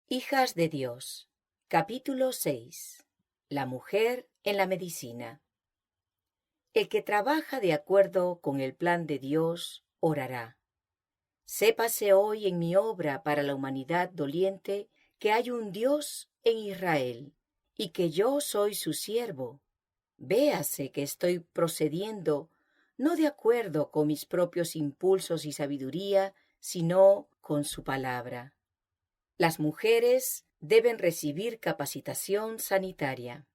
Hijas de Dios. Capítulo 6. La mujer en la medicina. El que trabaja de acuerdo con el plan de Dios, orará. Sépase hoy en mi obra para la humanidad doliente que hay un Dios en Israel, y que yo soy su siervo. Véase que estoy procediendo no de acuerdo con mis propios impulsos y sabiduría, sino con su palabra. Las mujeres deben recibir capacitación sanitaria.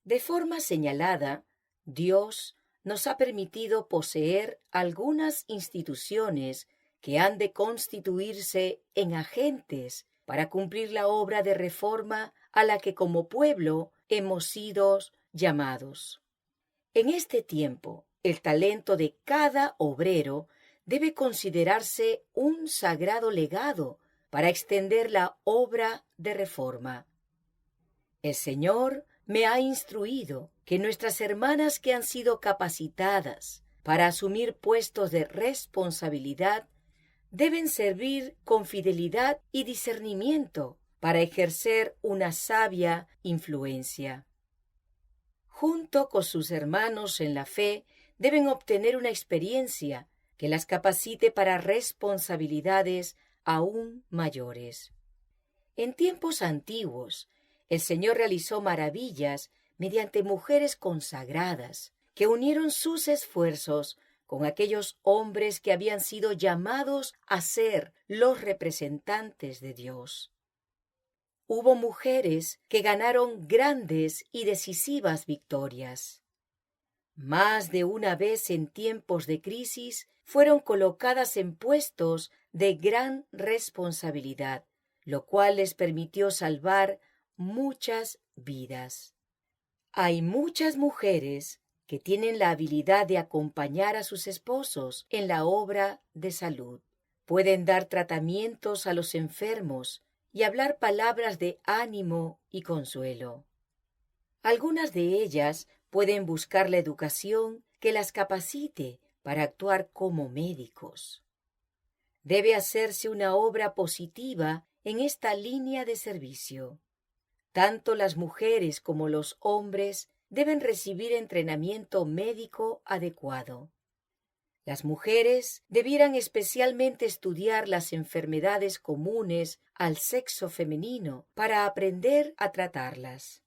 De forma señalada, Dios nos ha permitido poseer algunas instituciones que han de constituirse en agentes para cumplir la obra de reforma a la que como pueblo hemos sido llamados. En este tiempo, el talento de cada obrero debe considerarse un sagrado legado para extender la obra de reforma. El Señor me ha instruido que nuestras hermanas que han sido capacitadas para asumir puestos de responsabilidad deben servir con fidelidad y discernimiento para ejercer una sabia influencia. Junto con sus hermanos en la fe, deben obtener una experiencia que las capacite para responsabilidades aún mayores. En tiempos antiguos, el Señor realizó maravillas mediante mujeres consagradas que unieron sus esfuerzos con aquellos hombres que habían sido llamados a ser los representantes de Dios. Hubo mujeres que ganaron grandes y decisivas victorias. Más de una vez en tiempos de crisis fueron colocadas en puestos de gran responsabilidad, lo cual les permitió salvar muchas vidas. Hay muchas mujeres que tienen la habilidad de acompañar a sus esposos en la obra de salud. Pueden dar tratamientos a los enfermos y hablar palabras de ánimo y consuelo. Algunas de ellas pueden buscar la educación que las capacite para actuar como médicos. Debe hacerse una obra positiva en esta línea de servicio. Tanto las mujeres como los hombres deben recibir entrenamiento médico adecuado. Las mujeres debieran especialmente estudiar las enfermedades comunes al sexo femenino para aprender a tratarlas.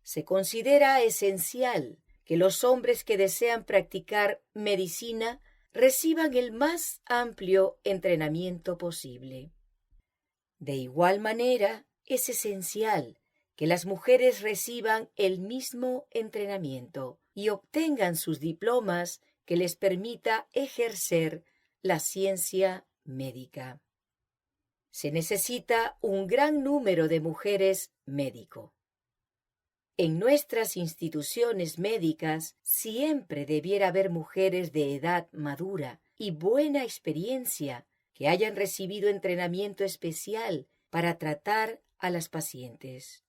Se considera esencial que los hombres que desean practicar medicina reciban el más amplio entrenamiento posible. De igual manera, es esencial que las mujeres reciban el mismo entrenamiento y obtengan sus diplomas que les permita ejercer la ciencia médica. Se necesita un gran número de mujeres médico. En nuestras instituciones médicas siempre debiera haber mujeres de edad madura y buena experiencia que hayan recibido entrenamiento especial para tratar a las pacientes.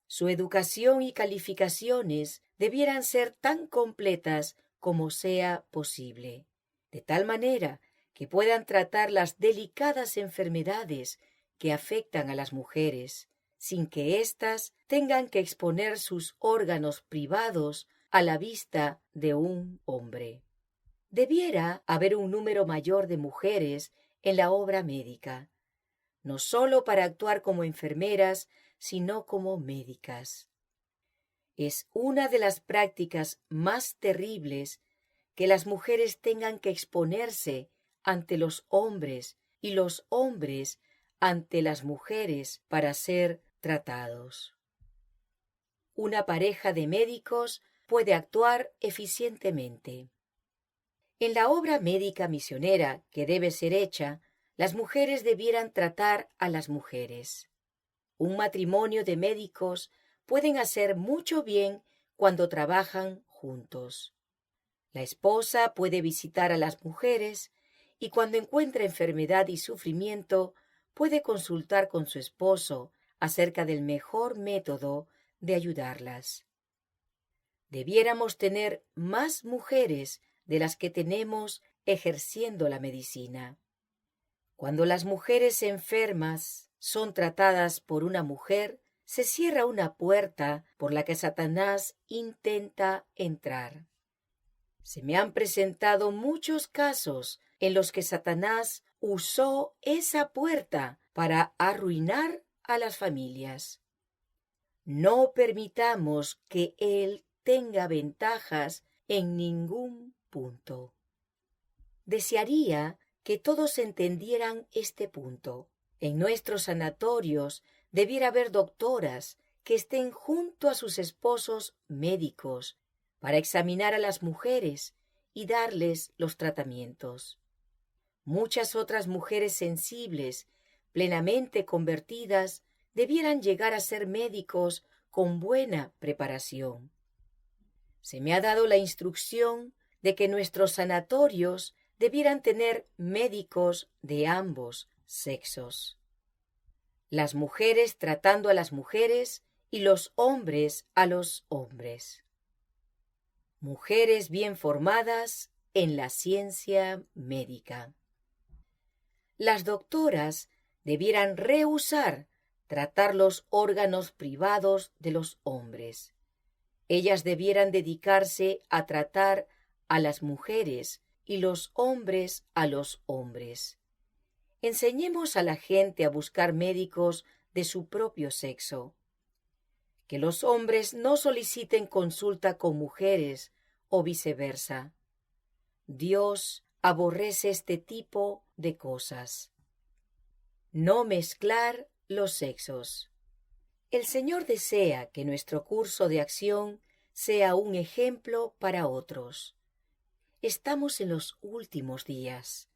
Su educación y calificaciones debieran ser tan completas como sea posible, de tal manera que puedan tratar las delicadas enfermedades que afectan a las mujeres, sin que éstas tengan que exponer sus órganos privados a la vista de un hombre. Debiera haber un número mayor de mujeres en la obra médica, no solo para actuar como enfermeras, sino como médicas. Es una de las prácticas más terribles que las mujeres tengan que exponerse ante los hombres y los hombres ante las mujeres para ser tratados. Una pareja de médicos puede actuar eficientemente. En la obra médica misionera que debe ser hecha, las mujeres debieran tratar a las mujeres. Un matrimonio de médicos pueden hacer mucho bien cuando trabajan juntos. La esposa puede visitar a las mujeres y cuando encuentra enfermedad y sufrimiento puede consultar con su esposo acerca del mejor método de ayudarlas. Debiéramos tener más mujeres de las que tenemos ejerciendo la medicina. Cuando las mujeres enfermas son tratadas por una mujer, se cierra una puerta por la que Satanás intenta entrar. Se me han presentado muchos casos en los que Satanás usó esa puerta para arruinar a las familias. No permitamos que él tenga ventajas en ningún punto. Desearía que todos entendieran este punto. En nuestros sanatorios debiera haber doctoras que estén junto a sus esposos médicos para examinar a las mujeres y darles los tratamientos. Muchas otras mujeres sensibles, plenamente convertidas, debieran llegar a ser médicos con buena preparación. Se me ha dado la instrucción de que nuestros sanatorios debieran tener médicos de ambos sexos. Las mujeres tratando a las mujeres y los hombres a los hombres. Mujeres bien formadas en la ciencia médica. Las doctoras debieran rehusar tratar los órganos privados de los hombres. Ellas debieran dedicarse a tratar a las mujeres y los hombres a los hombres. Enseñemos a la gente a buscar médicos de su propio sexo. Que los hombres no soliciten consulta con mujeres o viceversa. Dios aborrece este tipo de cosas. No mezclar los sexos. El Señor desea que nuestro curso de acción sea un ejemplo para otros. Estamos en los últimos días.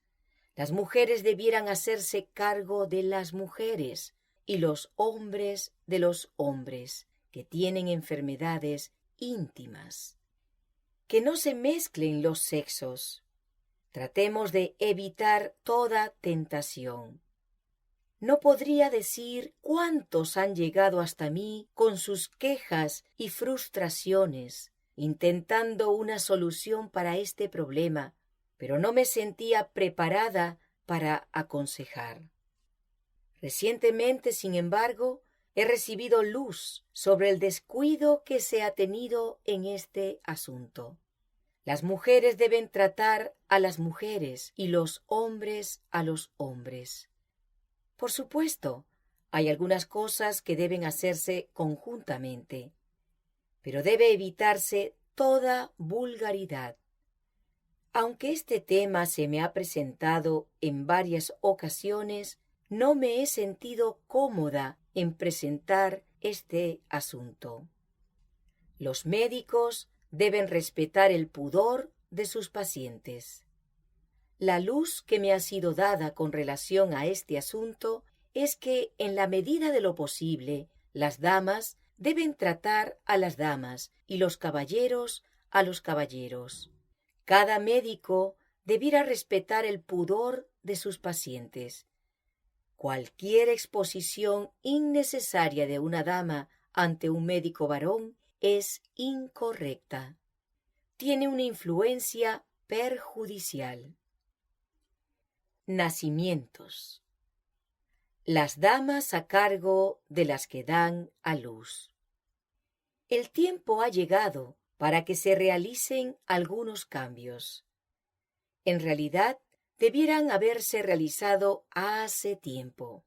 Las mujeres debieran hacerse cargo de las mujeres y los hombres de los hombres que tienen enfermedades íntimas. Que no se mezclen los sexos. Tratemos de evitar toda tentación. No podría decir cuántos han llegado hasta mí con sus quejas y frustraciones, intentando una solución para este problema, pero no me sentía preparada para aconsejar. Recientemente, sin embargo, he recibido luz sobre el descuido que se ha tenido en este asunto. Las mujeres deben tratar a las mujeres y los hombres a los hombres. Por supuesto, hay algunas cosas que deben hacerse conjuntamente, pero debe evitarse toda vulgaridad. Aunque este tema se me ha presentado en varias ocasiones, no me he sentido cómoda en presentar este asunto. Los médicos deben respetar el pudor de sus pacientes. La luz que me ha sido dada con relación a este asunto es que, en la medida de lo posible, las damas deben tratar a las damas y los caballeros a los caballeros. Cada médico debiera respetar el pudor de sus pacientes. Cualquier exposición innecesaria de una dama ante un médico varón es incorrecta. Tiene una influencia perjudicial. Nacimientos. Las damas a cargo de las que dan a luz. El tiempo ha llegado para que se realicen algunos cambios. En realidad, debieran haberse realizado hace tiempo.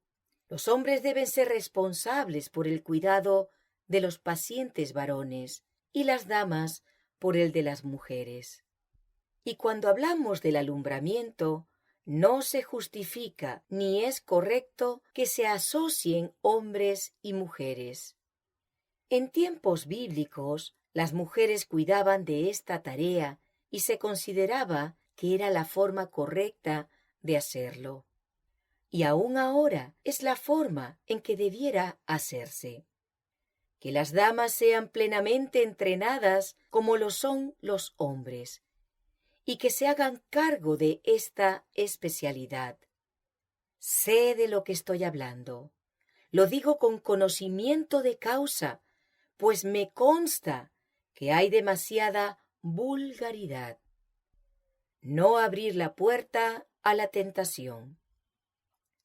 Los hombres deben ser responsables por el cuidado de los pacientes varones y las damas por el de las mujeres. Y cuando hablamos del alumbramiento, no se justifica ni es correcto que se asocien hombres y mujeres. En tiempos bíblicos, las mujeres cuidaban de esta tarea y se consideraba que era la forma correcta de hacerlo. Y aún ahora es la forma en que debiera hacerse. Que las damas sean plenamente entrenadas como lo son los hombres, y que se hagan cargo de esta especialidad. Sé de lo que estoy hablando. Lo digo con conocimiento de causa, pues me consta que hay demasiada vulgaridad. No abrir la puerta a la tentación.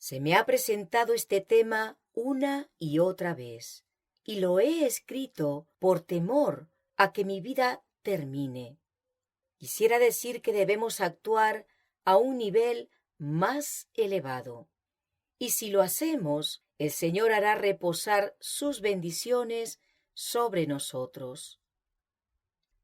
Se me ha presentado este tema una y otra vez, y lo he escrito por temor a que mi vida termine. Quisiera decir que debemos actuar a un nivel más elevado. Y si lo hacemos, el Señor hará reposar sus bendiciones sobre nosotros.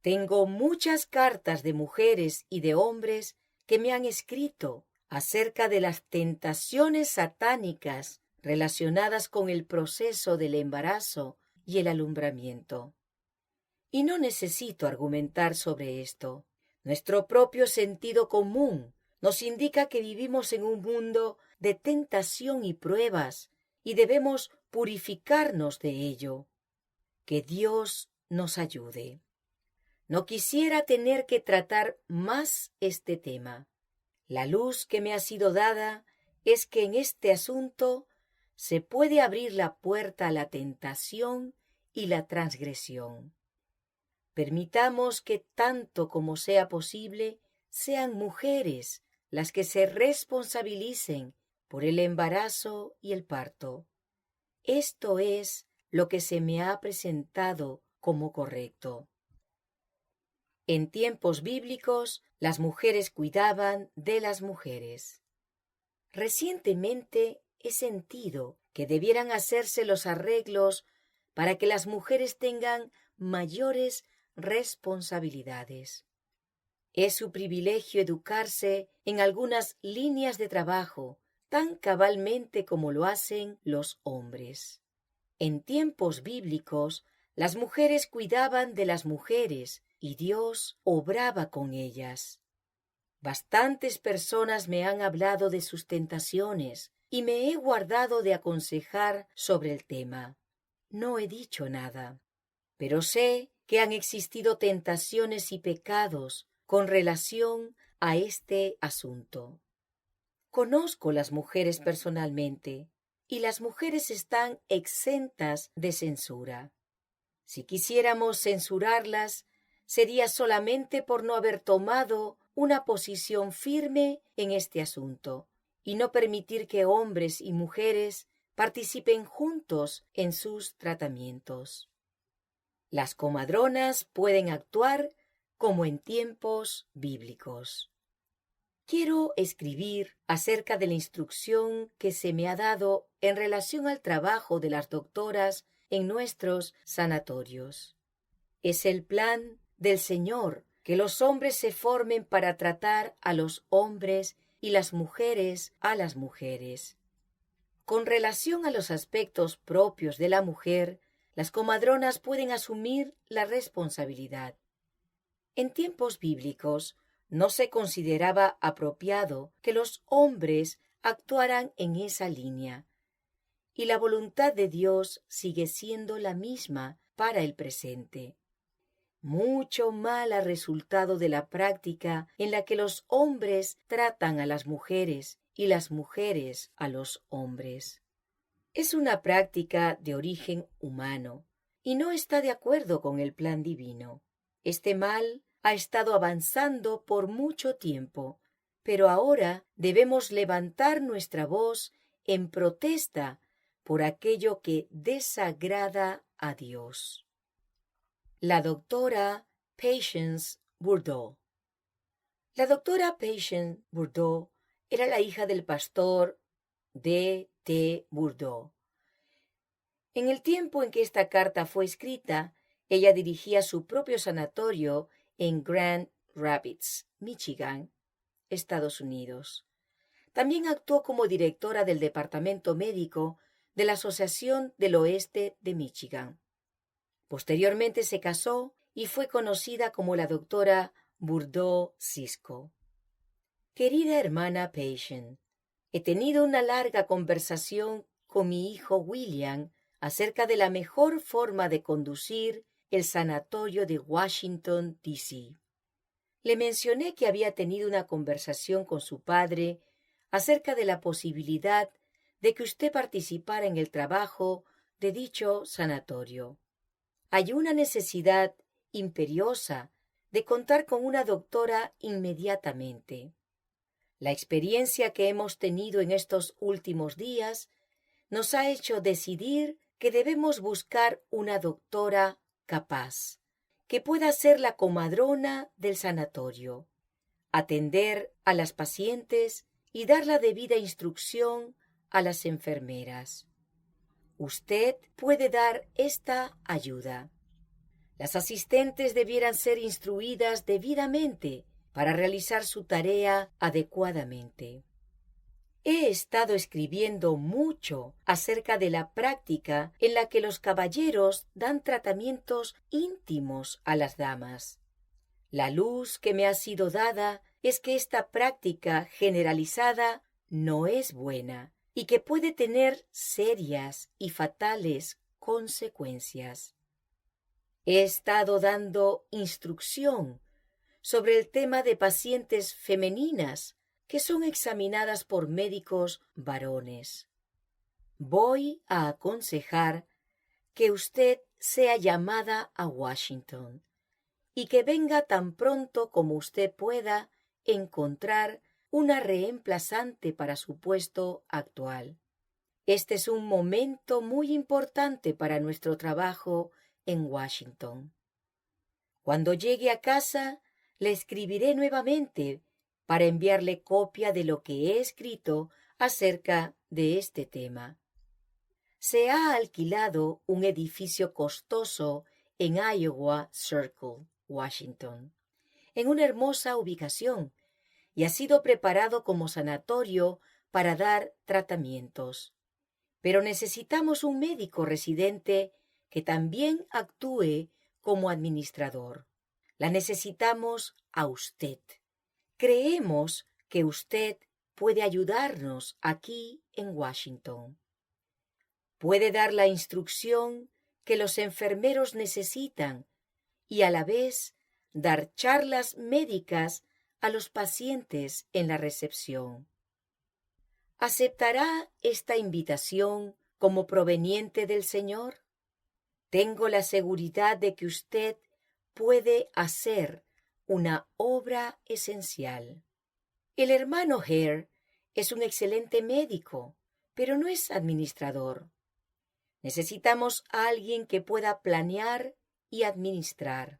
Tengo muchas cartas de mujeres y de hombres que me han escrito acerca de las tentaciones satánicas relacionadas con el proceso del embarazo y el alumbramiento. Y no necesito argumentar sobre esto. Nuestro propio sentido común nos indica que vivimos en un mundo de tentación y pruebas y debemos purificarnos de ello. Que Dios nos ayude. No quisiera tener que tratar más este tema. La luz que me ha sido dada es que en este asunto se puede abrir la puerta a la tentación y la transgresión. Permitamos que tanto como sea posible sean mujeres las que se responsabilicen por el embarazo y el parto. Esto es lo que se me ha presentado como correcto. En tiempos bíblicos, las mujeres cuidaban de las mujeres. Recientemente he sentido que debieran hacerse los arreglos para que las mujeres tengan mayores responsabilidades. Es su privilegio educarse en algunas líneas de trabajo tan cabalmente como lo hacen los hombres. En tiempos bíblicos, las mujeres cuidaban de las mujeres y Dios obraba con ellas. Bastantes personas me han hablado de sus tentaciones y me he guardado de aconsejar sobre el tema. No he dicho nada, pero sé que han existido tentaciones y pecados con relación a este asunto. Conozco las mujeres personalmente y las mujeres están exentas de censura. Si quisiéramos censurarlas, sería solamente por no haber tomado una posición firme en este asunto y no permitir que hombres y mujeres participen juntos en sus tratamientos. Las comadronas pueden actuar como en tiempos bíblicos. Quiero escribir acerca de la instrucción que se me ha dado en relación al trabajo de las doctoras en nuestros sanatorios. Es el plan del Señor que los hombres se formen para tratar a los hombres y las mujeres a las mujeres. Con relación a los aspectos propios de la mujer, las comadronas pueden asumir la responsabilidad. En tiempos bíblicos no se consideraba apropiado que los hombres actuaran en esa línea, y la voluntad de Dios sigue siendo la misma para el presente. Mucho mal ha resultado de la práctica en la que los hombres tratan a las mujeres y las mujeres a los hombres. Es una práctica de origen humano y no está de acuerdo con el plan divino. Este mal ha estado avanzando por mucho tiempo, pero ahora debemos levantar nuestra voz en protesta por aquello que desagrada a Dios. La doctora Patience Bourdeau. La doctora Patience Bourdeau era la hija del pastor D. T. Bourdeau. En el tiempo en que esta carta fue escrita, ella dirigía su propio sanatorio en Grand Rapids, Michigan, Estados Unidos. También actuó como directora del departamento médico de la Asociación del Oeste de Michigan. Posteriormente se casó y fue conocida como la doctora Bourdeau Cisco. Querida hermana Patience, he tenido una larga conversación con mi hijo William acerca de la mejor forma de conducir el sanatorio de Washington, D.C. Le mencioné que había tenido una conversación con su padre acerca de la posibilidad de que usted participara en el trabajo de dicho sanatorio. Hay una necesidad imperiosa de contar con una doctora inmediatamente. La experiencia que hemos tenido en estos últimos días nos ha hecho decidir que debemos buscar una doctora capaz, que pueda ser la comadrona del sanatorio, atender a las pacientes y dar la debida instrucción a las enfermeras. Usted puede dar esta ayuda. Las asistentes debieran ser instruidas debidamente para realizar su tarea adecuadamente. He estado escribiendo mucho acerca de la práctica en la que los caballeros dan tratamientos íntimos a las damas. La luz que me ha sido dada es que esta práctica generalizada no es buena y que puede tener serias y fatales consecuencias. He estado dando instrucción sobre el tema de pacientes femeninas que son examinadas por médicos varones. Voy a aconsejar que usted sea llamada a Washington y que venga tan pronto como usted pueda encontrar una reemplazante para su puesto actual. Este es un momento muy importante para nuestro trabajo en Washington. Cuando llegue a casa, le escribiré nuevamente para enviarle copia de lo que he escrito acerca de este tema. Se ha alquilado un edificio costoso en Iowa Circle, Washington, en una hermosa ubicación, y ha sido preparado como sanatorio para dar tratamientos. Pero necesitamos un médico residente que también actúe como administrador. La necesitamos a usted. Creemos que usted puede ayudarnos aquí en Washington. Puede dar la instrucción que los enfermeros necesitan y a la vez dar charlas médicas a los pacientes en la recepción. ¿Aceptará esta invitación como proveniente del Señor? Tengo la seguridad de que usted puede hacer una obra esencial. El hermano Hare es un excelente médico, pero no es administrador. Necesitamos a alguien que pueda planear y administrar.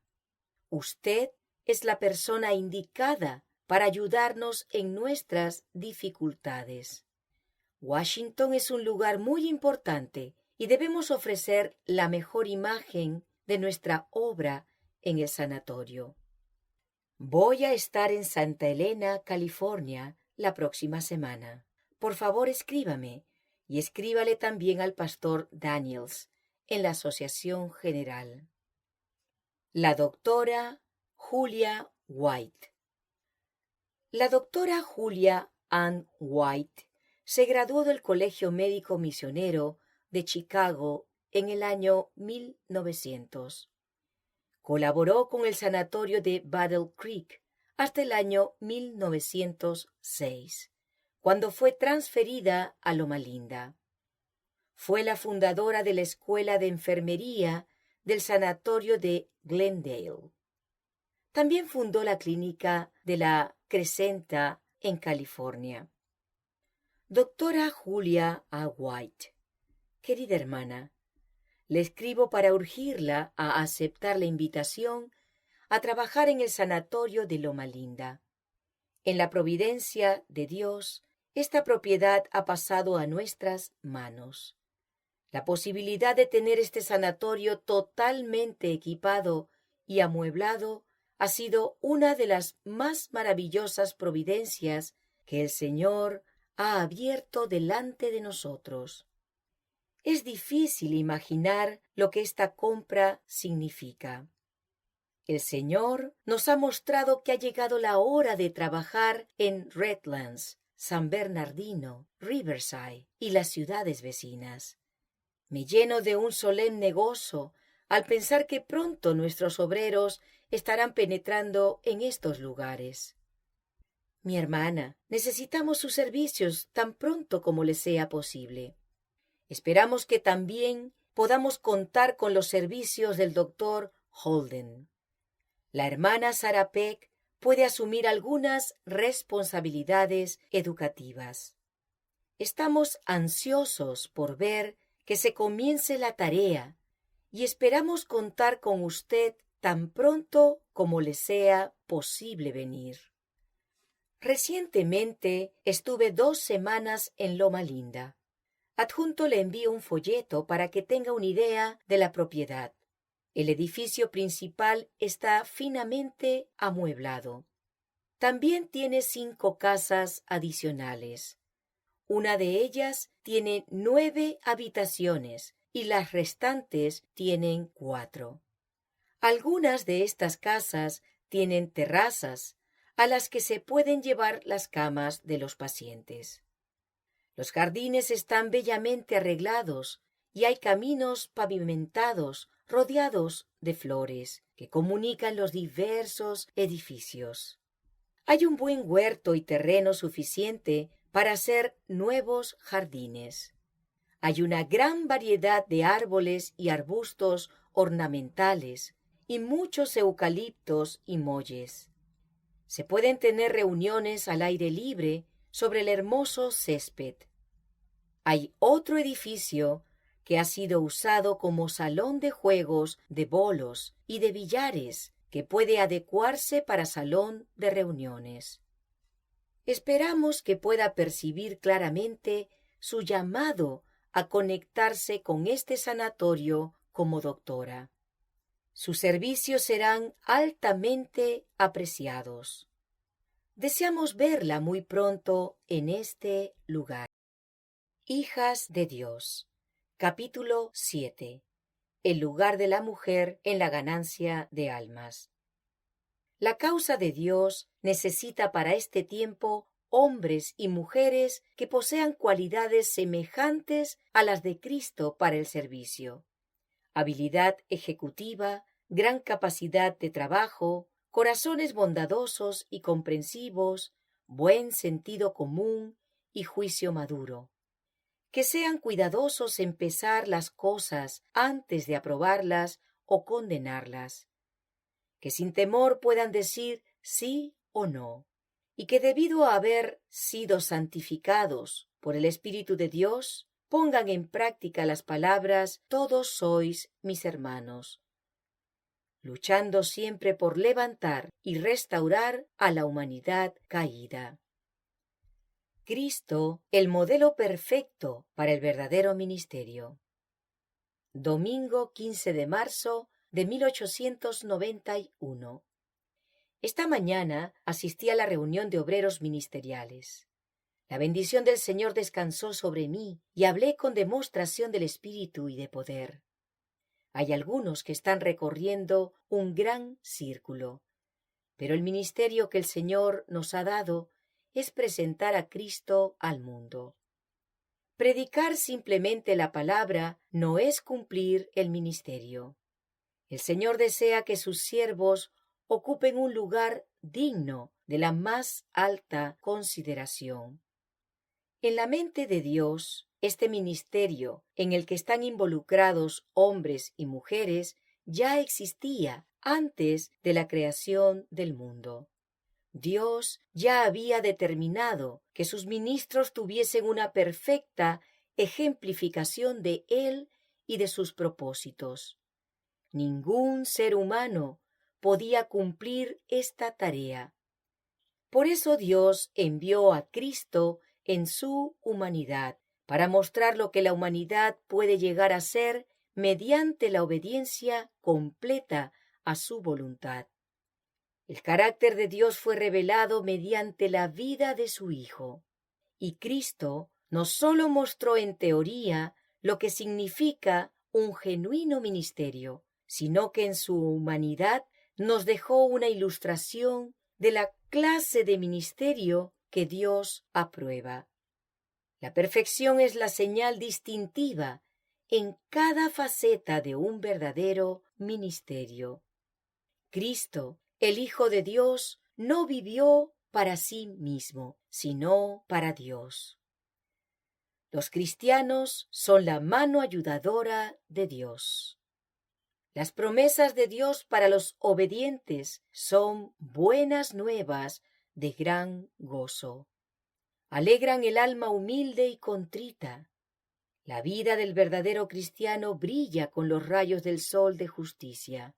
Usted es la persona indicada para ayudarnos en nuestras dificultades. Washington es un lugar muy importante y debemos ofrecer la mejor imagen de nuestra obra en el sanatorio. Voy a estar en Santa Elena, California, la próxima semana. Por favor, escríbame y escríbale también al pastor Daniels en la Asociación General. La doctora Julia White. La doctora Julia Ann White se graduó del Colegio Médico Misionero de Chicago en el año 1900. Colaboró con el sanatorio de Battle Creek hasta el año 1906, cuando fue transferida a Loma Linda. Fue la fundadora de la Escuela de Enfermería del sanatorio de Glendale. También fundó la clínica de la Crescenta en California. Doctora Julia A. White, querida hermana, le escribo para urgirla a aceptar la invitación a trabajar en el sanatorio de Loma Linda. En la providencia de Dios, esta propiedad ha pasado a nuestras manos. La posibilidad de tener este sanatorio totalmente equipado y amueblado ha sido una de las más maravillosas providencias que el Señor ha abierto delante de nosotros. Es difícil imaginar lo que esta compra significa. El Señor nos ha mostrado que ha llegado la hora de trabajar en Redlands, San Bernardino, Riverside y las ciudades vecinas. Me lleno de un solemne gozo al pensar que pronto nuestros obreros estarán penetrando en estos lugares. Mi hermana, necesitamos sus servicios tan pronto como les sea posible. Esperamos que también podamos contar con los servicios del doctor Holden. La hermana Sarah Peck puede asumir algunas responsabilidades educativas. Estamos ansiosos por ver que se comience la tarea y esperamos contar con usted tan pronto como le sea posible venir. Recientemente estuve 2 semanas en Loma Linda. Adjunto le envío un folleto para que tenga una idea de la propiedad. El edificio principal está finamente amueblado. También tiene 5 casas adicionales. Una de ellas tiene 9 habitaciones y las restantes tienen 4. Algunas de estas casas tienen terrazas a las que se pueden llevar las camas de los pacientes. Los jardines están bellamente arreglados y hay caminos pavimentados rodeados de flores que comunican los diversos edificios. Hay un buen huerto y terreno suficiente para hacer nuevos jardines. Hay una gran variedad de árboles y arbustos ornamentales y muchos eucaliptos y molles. Se pueden tener reuniones al aire libre sobre el hermoso césped. Hay otro edificio que ha sido usado como salón de juegos, de bolos y de billares, que puede adecuarse para salón de reuniones. Esperamos que pueda percibir claramente su llamado a conectarse con este sanatorio como doctora. Sus servicios serán altamente apreciados. Deseamos verla muy pronto en este lugar. Hijas de Dios. Capítulo 7. El lugar de la mujer en la ganancia de almas. La causa de Dios necesita para este tiempo hombres y mujeres que posean cualidades semejantes a las de Cristo para el servicio: habilidad ejecutiva, gran capacidad de trabajo, corazones bondadosos y comprensivos, buen sentido común y juicio maduro. Que sean cuidadosos en pesar las cosas antes de aprobarlas o condenarlas. Que sin temor puedan decir sí o no, y que debido a haber sido santificados por el Espíritu de Dios, pongan en práctica las palabras «todos sois mis hermanos», luchando siempre por levantar y restaurar a la humanidad caída. Cristo, el modelo perfecto para el verdadero ministerio. Domingo 15 de marzo de 1891. Esta mañana asistí a la reunión de obreros ministeriales. La bendición del Señor descansó sobre mí y hablé con demostración del Espíritu y de poder. Hay algunos que están recorriendo un gran círculo, pero el ministerio que el Señor nos ha dado es presentar a Cristo al mundo. Predicar simplemente la palabra no es cumplir el ministerio. El Señor desea que sus siervos ocupen un lugar digno de la más alta consideración. En la mente de Dios, este ministerio en el que están involucrados hombres y mujeres ya existía antes de la creación del mundo. Dios ya había determinado que sus ministros tuviesen una perfecta ejemplificación de Él y de sus propósitos. Ningún ser humano podía cumplir esta tarea. Por eso Dios envió a Cristo en su humanidad, para mostrar lo que la humanidad puede llegar a ser mediante la obediencia completa a su voluntad. El carácter de Dios fue revelado mediante la vida de su Hijo, y Cristo no solo mostró en teoría lo que significa un genuino ministerio, sino que en su humanidad nos dejó una ilustración de la clase de ministerio que Dios aprueba. La perfección es la señal distintiva en cada faceta de un verdadero ministerio. Cristo, el Hijo de Dios, no vivió para sí mismo, sino para Dios. Los cristianos son la mano ayudadora de Dios. Las promesas de Dios para los obedientes son buenas nuevas de gran gozo. Alegran el alma humilde y contrita. La vida del verdadero cristiano brilla con los rayos del sol de justicia.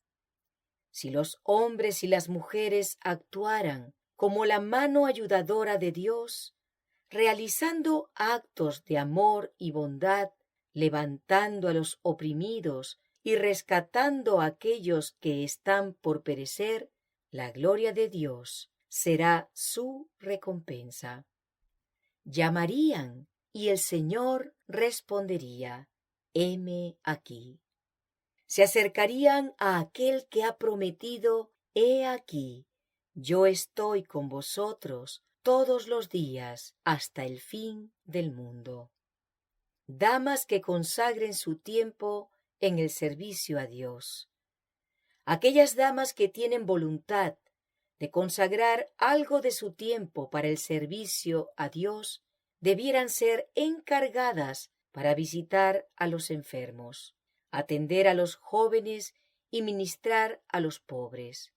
Si los hombres y las mujeres actuaran como la mano ayudadora de Dios, realizando actos de amor y bondad, levantando a los oprimidos y rescatando a aquellos que están por perecer, la gloria de Dios será su recompensa. Llamarían y el Señor respondería: heme aquí. Se acercarían a aquel que ha prometido: he aquí, yo estoy con vosotros todos los días hasta el fin del mundo. Damas que consagren su tiempo en el servicio a Dios. Aquellas damas que tienen voluntad de consagrar algo de su tiempo para el servicio a Dios, debieran ser encargadas para visitar a los enfermos, atender a los jóvenes y ministrar a los pobres.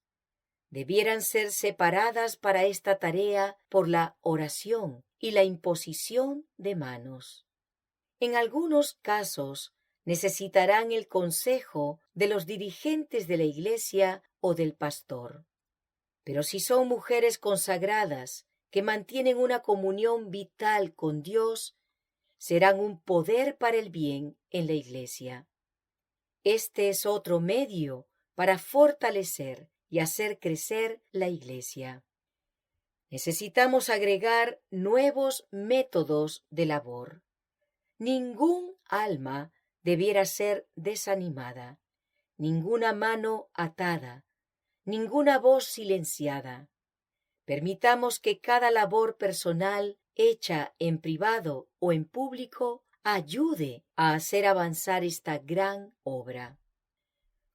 Debieran ser separadas para esta tarea por la oración y la imposición de manos. En algunos casos necesitarán el consejo de los dirigentes de la iglesia o del pastor. Pero si son mujeres consagradas que mantienen una comunión vital con Dios, serán un poder para el bien en la iglesia. Este es otro medio para fortalecer y hacer crecer la iglesia. Necesitamos agregar nuevos métodos de labor. Ningún alma debiera ser desanimada, ninguna mano atada, ninguna voz silenciada. Permitamos que cada labor personal, hecha en privado o en público, ayude a hacer avanzar esta gran obra.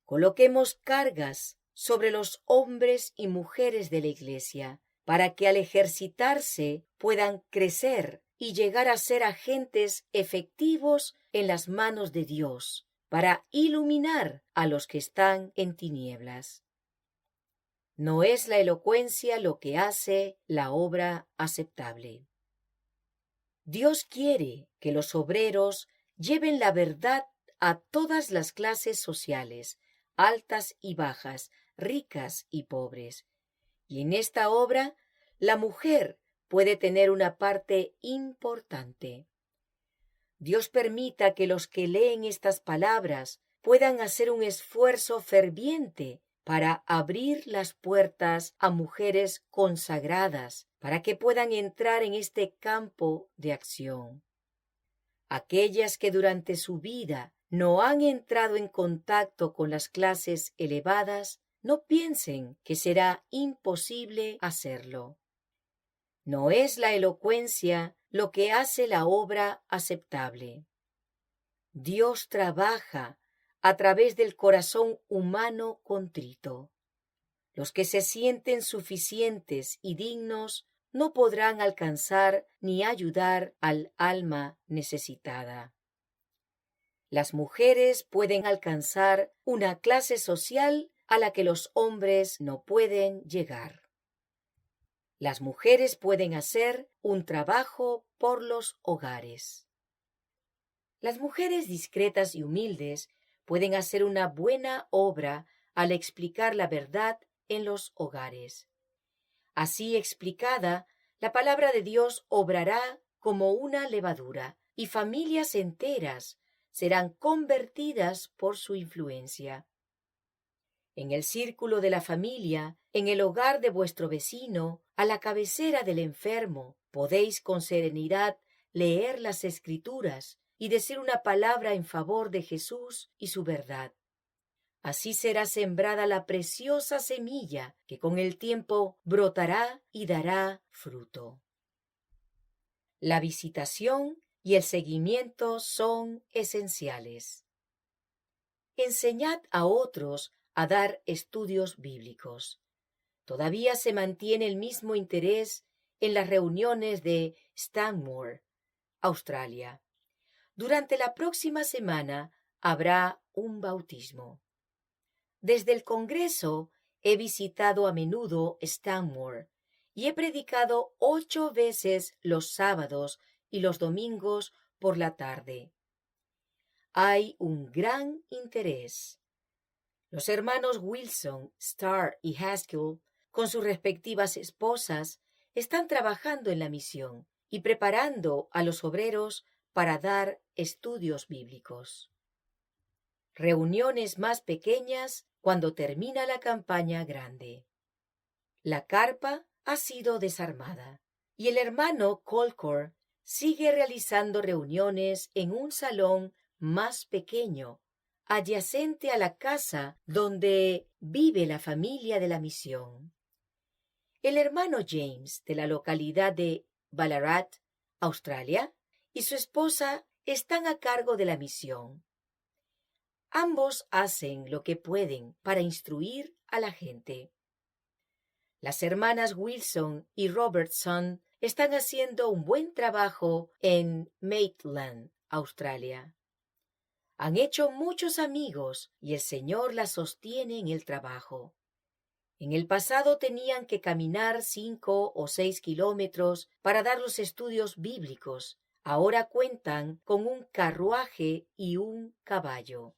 Coloquemos cargas sobre los hombres y mujeres de la Iglesia, para que al ejercitarse puedan crecer y llegar a ser agentes efectivos en las manos de Dios, para iluminar a los que están en tinieblas. No es la elocuencia lo que hace la obra aceptable. Dios quiere que los obreros lleven la verdad a todas las clases sociales, altas y bajas, ricas y pobres. Y en esta obra, la mujer puede tener una parte importante. Dios permita que los que leen estas palabras puedan hacer un esfuerzo ferviente para abrir las puertas a mujeres consagradas, para que puedan entrar en este campo de acción. Aquellas que durante su vida no han entrado en contacto con las clases elevadas, no piensen que será imposible hacerlo. No es la elocuencia lo que hace la obra aceptable. Dios trabaja a través del corazón humano contrito. Los que se sienten suficientes y dignos no podrán alcanzar ni ayudar al alma necesitada. Las mujeres pueden alcanzar una clase social a la que los hombres no pueden llegar. Las mujeres pueden hacer un trabajo por los hogares. Las mujeres discretas y humildes pueden hacer una buena obra al explicar la verdad en los hogares. Así explicada, la palabra de Dios obrará como una levadura y familias enteras serán convertidas por su influencia. En el círculo de la familia, en el hogar de vuestro vecino, a la cabecera del enfermo, podéis con serenidad leer las Escrituras y decir una palabra en favor de Jesús y su verdad. Así será sembrada la preciosa semilla que con el tiempo brotará y dará fruto. La visitación y el seguimiento son esenciales. Enseñad a otros a dar estudios bíblicos. Todavía se mantiene el mismo interés en las reuniones de Stanmore, Australia. Durante la próxima semana habrá un bautismo. Desde el Congreso he visitado a menudo Stanmore y he predicado 8 veces los sábados y los domingos por la tarde. Hay un gran interés. Los hermanos Wilson, Starr y Haskell, con sus respectivas esposas, están trabajando en la misión y preparando a los obreros para dar estudios bíblicos. Reuniones más pequeñas cuando termina la campaña grande. La carpa ha sido desarmada y el hermano Colcord sigue realizando reuniones en un salón más pequeño, adyacente a la casa donde vive la familia de la misión. El hermano James, de la localidad de Ballarat, Australia, y su esposa están a cargo de la misión. Ambos hacen lo que pueden para instruir a la gente. Las hermanas Wilson y Robertson están haciendo un buen trabajo en Maitland, Australia. Han hecho muchos amigos y el Señor las sostiene en el trabajo. En el pasado tenían que caminar 5 o 6 kilómetros para dar los estudios bíblicos. Ahora cuentan con un carruaje y un caballo.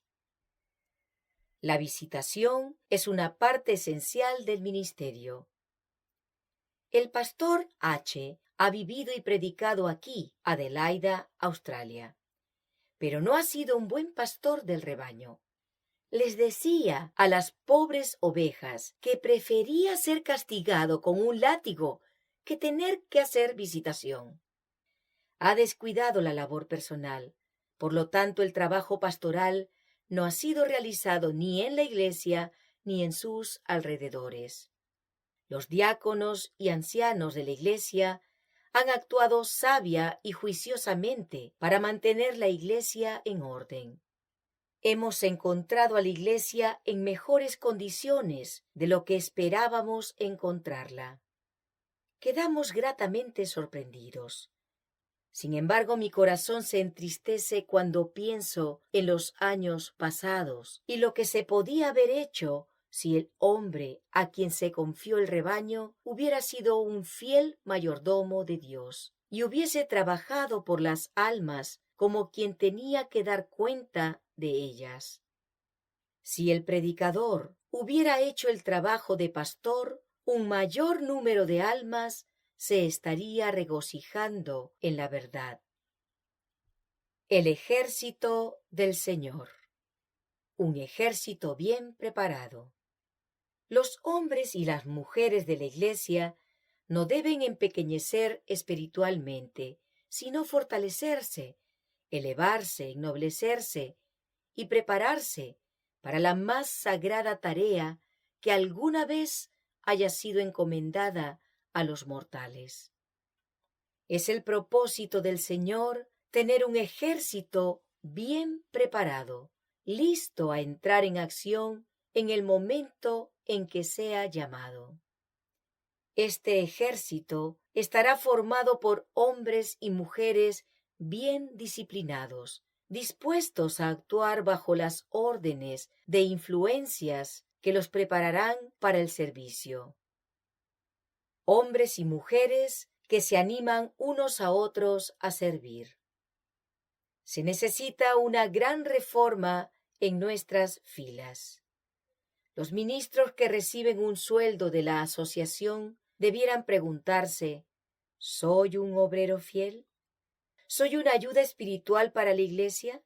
La visitación es una parte esencial del ministerio. El pastor H. ha vivido y predicado aquí, Adelaida, Australia, pero no ha sido un buen pastor del rebaño. Les decía a las pobres ovejas que prefería ser castigado con un látigo que tener que hacer visitación. Ha descuidado la labor personal, por lo tanto el trabajo pastoral no ha sido realizado ni en la iglesia ni en sus alrededores. Los diáconos y ancianos de la iglesia han actuado sabia y juiciosamente para mantener la iglesia en orden. Hemos encontrado a la iglesia en mejores condiciones de lo que esperábamos encontrarla. Quedamos gratamente sorprendidos. Sin embargo, mi corazón se entristece cuando pienso en los años pasados y lo que se podía haber hecho si el hombre a quien se confió el rebaño hubiera sido un fiel mayordomo de Dios y hubiese trabajado por las almas como quien tenía que dar cuenta de ellas. Si el predicador hubiera hecho el trabajo de pastor, un mayor número de almas se estaría regocijando en la verdad. El ejército del Señor. Un ejército bien preparado. Los hombres y las mujeres de la Iglesia no deben empequeñecer espiritualmente, sino fortalecerse, elevarse, ennoblecerse y prepararse para la más sagrada tarea que alguna vez haya sido encomendada a los mortales. Es el propósito del Señor tener un ejército bien preparado, listo a entrar en acción en el momento en que sea llamado. Este ejército estará formado por hombres y mujeres bien disciplinados, dispuestos a actuar bajo las órdenes de influencias que los prepararán para el servicio. Hombres y mujeres que se animan unos a otros a servir. Se necesita una gran reforma en nuestras filas. Los ministros que reciben un sueldo de la asociación debieran preguntarse: ¿soy un obrero fiel? ¿Soy una ayuda espiritual para la iglesia?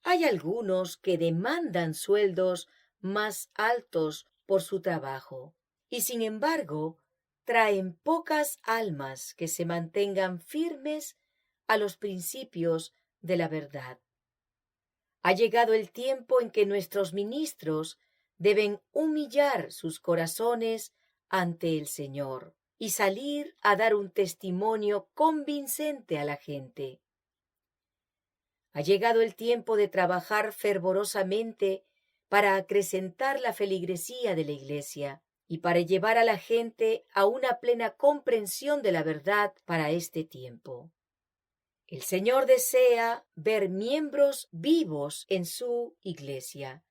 Hay algunos que demandan sueldos más altos por su trabajo y, sin embargo, traen pocas almas que se mantengan firmes a los principios de la verdad. Ha llegado el tiempo en que nuestros ministros deben humillar sus corazones ante el Señor y salir a dar un testimonio convincente a la gente. Ha llegado el tiempo de trabajar fervorosamente para acrecentar la feligresía de la Iglesia y para llevar a la gente a una plena comprensión de la verdad para este tiempo. El Señor desea ver miembros vivos en su Iglesia,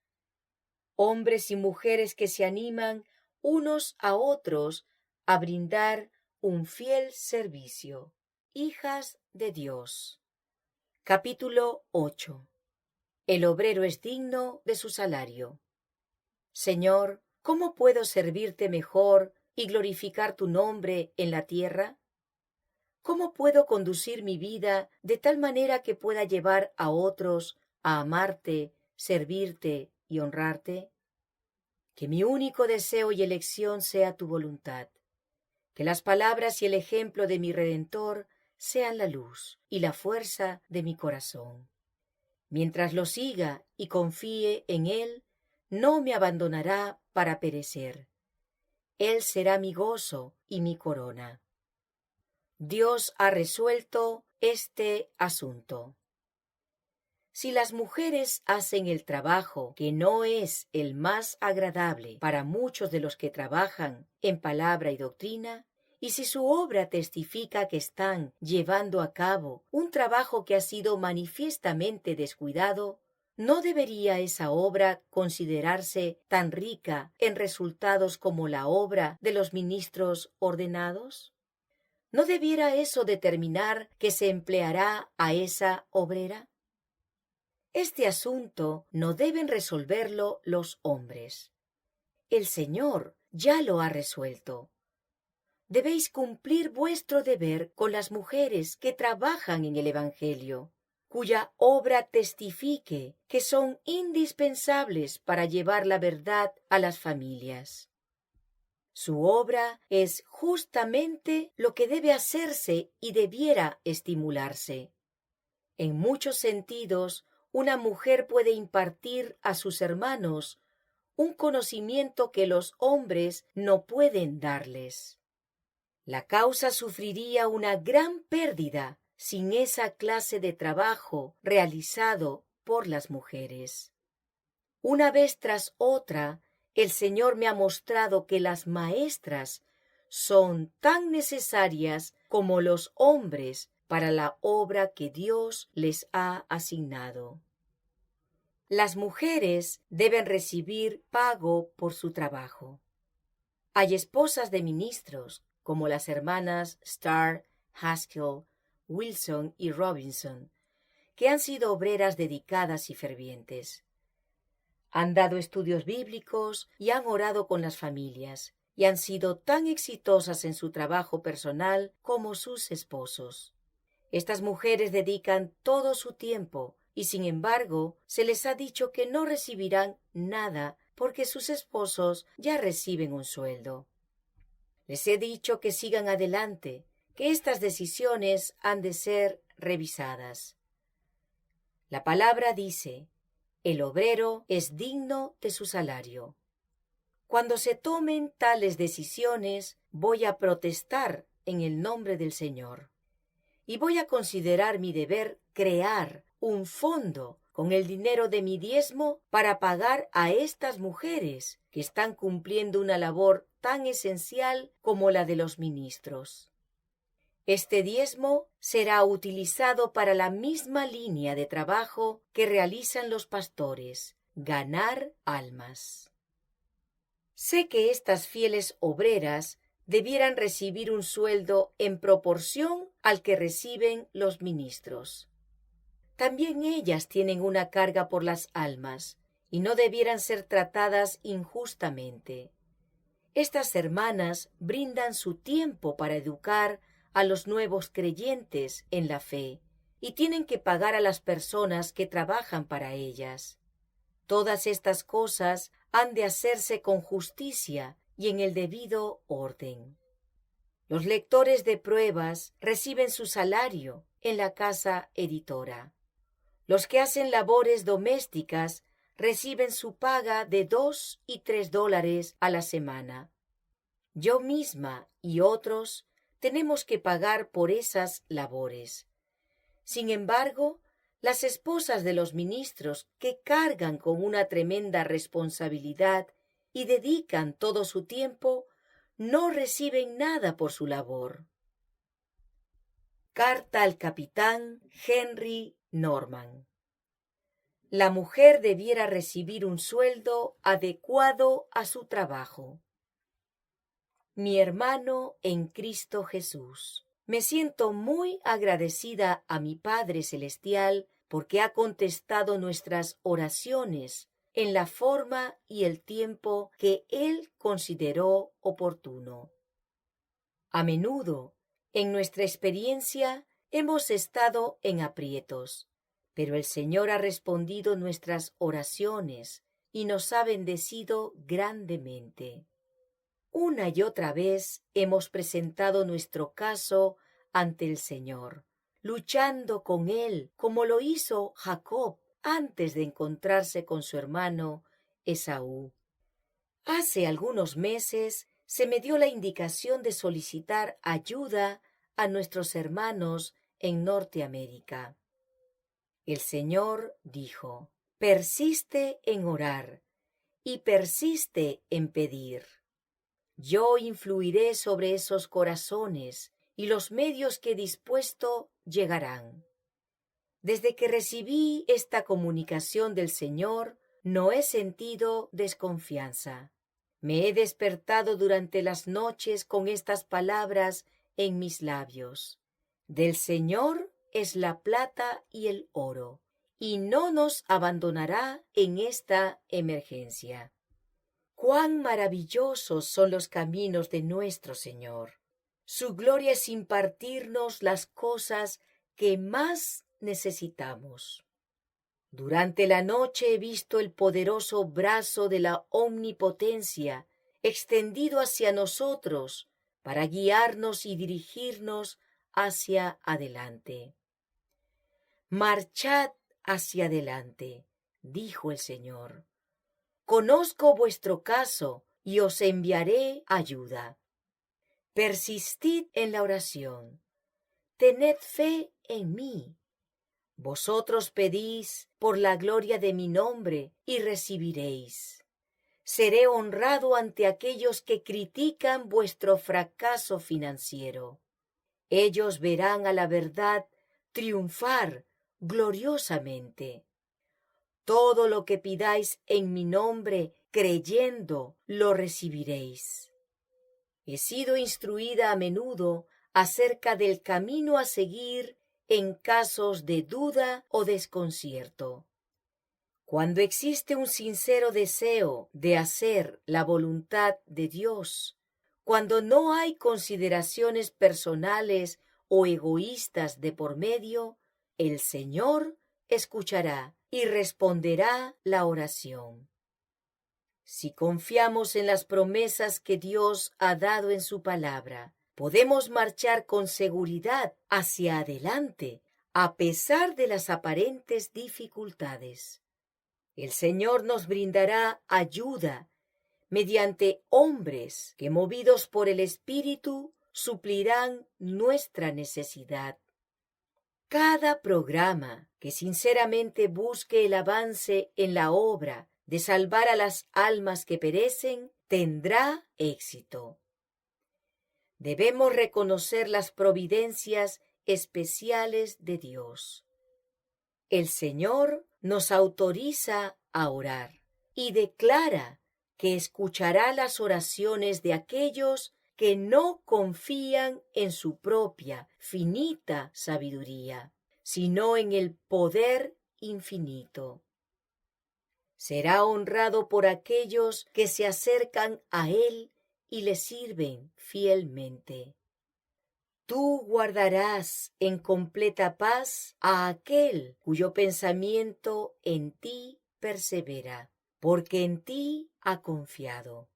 hombres y mujeres que se animan unos a otros a brindar un fiel servicio. Hijas de Dios. Capítulo 8. El obrero es digno de su salario. Señor, ¿cómo puedo servirte mejor y glorificar tu nombre en la tierra? ¿Cómo puedo conducir mi vida de tal manera que pueda llevar a otros a amarte, servirte y honrarte? Que mi único deseo y elección sea tu voluntad. Que las palabras y el ejemplo de mi Redentor sean la luz y la fuerza de mi corazón. Mientras lo siga y confíe en Él, no me abandonará para perecer. Él será mi gozo y mi corona. Dios ha resuelto este asunto. Si las mujeres hacen el trabajo que no es el más agradable para muchos de los que trabajan en palabra y doctrina, y si su obra testifica que están llevando a cabo un trabajo que ha sido manifiestamente descuidado, ¿no debería esa obra considerarse tan rica en resultados como la obra de los ministros ordenados? ¿No debiera eso determinar que se empleará a esa obrera? Este asunto no deben resolverlo los hombres. El Señor ya lo ha resuelto. Debéis cumplir vuestro deber con las mujeres que trabajan en el Evangelio, cuya obra testifique que son indispensables para llevar la verdad a las familias. Su obra es justamente lo que debe hacerse y debiera estimularse. En muchos sentidos, una mujer puede impartir a sus hermanos un conocimiento que los hombres no pueden darles. La causa sufriría una gran pérdida sin esa clase de trabajo realizado por las mujeres. Una vez tras otra, el Señor me ha mostrado que las maestras son tan necesarias como los hombres para la obra que Dios les ha asignado. Las mujeres deben recibir pago por su trabajo. Hay esposas de ministros, como las hermanas Starr, Haskell, Wilson y Robinson, que han sido obreras dedicadas y fervientes. Han dado estudios bíblicos y han orado con las familias, y han sido tan exitosas en su trabajo personal como sus esposos. Estas mujeres dedican todo su tiempo y, sin embargo, se les ha dicho que no recibirán nada porque sus esposos ya reciben un sueldo. Les he dicho que sigan adelante, que estas decisiones han de ser revisadas. La palabra dice: el obrero es digno de su salario. Cuando se tomen tales decisiones, voy a protestar en el nombre del Señor. Y voy a considerar mi deber crear un fondo con el dinero de mi diezmo para pagar a estas mujeres que están cumpliendo una labor tan esencial como la de los ministros. Este diezmo será utilizado para la misma línea de trabajo que realizan los pastores: ganar almas. Sé que estas fieles obreras debieran recibir un sueldo en proporción al que reciben los ministros. También ellas tienen una carga por las almas y no debieran ser tratadas injustamente. Estas hermanas brindan su tiempo para educar a los nuevos creyentes en la fe y tienen que pagar a las personas que trabajan para ellas. Todas estas cosas han de hacerse con justicia y en el debido orden. Los lectores de pruebas reciben su salario en la casa editora. Los que hacen labores domésticas reciben su paga de $2 y $3 a la semana. Yo misma y otros tenemos que pagar por esas labores. Sin embargo, las esposas de los ministros, que cargan con una tremenda responsabilidad y dedican todo su tiempo, no reciben nada por su labor. Carta al capitán Henry Norman. La mujer debiera recibir un sueldo adecuado a su trabajo. Mi hermano en Cristo Jesús, me siento muy agradecida a mi Padre Celestial porque ha contestado nuestras oraciones en la forma y el tiempo que Él consideró oportuno. A menudo, en nuestra experiencia, hemos estado en aprietos, pero el Señor ha respondido nuestras oraciones y nos ha bendecido grandemente. Una y otra vez hemos presentado nuestro caso ante el Señor, luchando con Él como lo hizo Jacob antes de encontrarse con su hermano Esaú. Hace algunos meses se me dio la indicación de solicitar ayuda a nuestros hermanos en Norteamérica. El Señor dijo: persiste en orar y persiste en pedir. Yo influiré sobre esos corazones y los medios que he dispuesto llegarán. Desde que recibí esta comunicación del Señor, no he sentido desconfianza. Me he despertado durante las noches con estas palabras en mis labios. Del Señor es la plata y el oro, y no nos abandonará en esta emergencia. ¡Cuán maravillosos son los caminos de nuestro Señor! Su gloria es impartirnos las cosas que más necesitamos. Durante la noche he visto el poderoso brazo de la omnipotencia extendido hacia nosotros para guiarnos y dirigirnos hacia adelante. Marchad hacia adelante, dijo el Señor. Conozco vuestro caso y os enviaré ayuda. Persistid en la oración. Tened fe en mí. Vosotros pedís por la gloria de mi nombre y recibiréis. Seré honrado ante aquellos que critican vuestro fracaso financiero. Ellos verán a la verdad triunfar gloriosamente. Todo lo que pidáis en mi nombre, creyendo, lo recibiréis. He sido instruida a menudo acerca del camino a seguir en casos de duda o desconcierto. Cuando existe un sincero deseo de hacer la voluntad de Dios, cuando no hay consideraciones personales o egoístas de por medio, el Señor escuchará y responderá la oración. Si confiamos en las promesas que Dios ha dado en su palabra, podemos marchar con seguridad hacia adelante, a pesar de las aparentes dificultades. El Señor nos brindará ayuda mediante hombres que, movidos por el Espíritu, suplirán nuestra necesidad. Cada programa que sinceramente busque el avance en la obra de salvar a las almas que perecen tendrá éxito. Debemos reconocer las providencias especiales de Dios. El Señor nos autoriza a orar y declara que escuchará las oraciones de aquellos que no confían en su propia finita sabiduría, sino en el poder infinito. Será honrado por aquellos que se acercan a Él y le sirven fielmente. Tú guardarás en completa paz a aquel cuyo pensamiento en ti persevera, porque en ti ha confiado.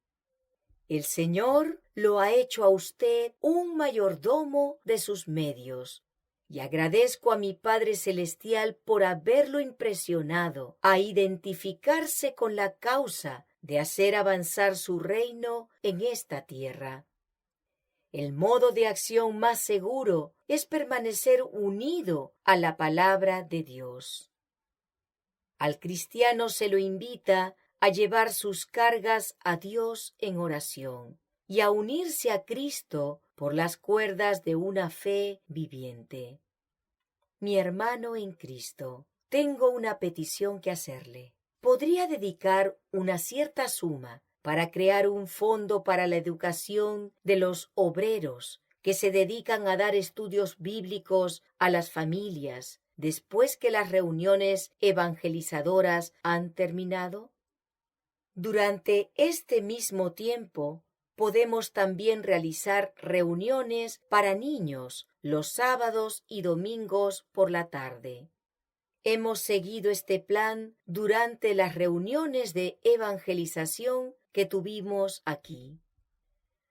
El Señor lo ha hecho a usted un mayordomo de sus medios, y agradezco a mi Padre Celestial por haberlo impresionado a identificarse con la causa de hacer avanzar su reino en esta tierra. El modo de acción más seguro es permanecer unido a la palabra de Dios. Al cristiano se lo invita a llevar sus cargas a Dios en oración y a unirse a Cristo por las cuerdas de una fe viviente. Mi hermano en Cristo, tengo una petición que hacerle. ¿Podría dedicar una cierta suma para crear un fondo para la educación de los obreros que se dedican a dar estudios bíblicos a las familias después que las reuniones evangelizadoras han terminado? Durante este mismo tiempo, podemos también realizar reuniones para niños los sábados y domingos por la tarde. Hemos seguido este plan durante las reuniones de evangelización que tuvimos aquí.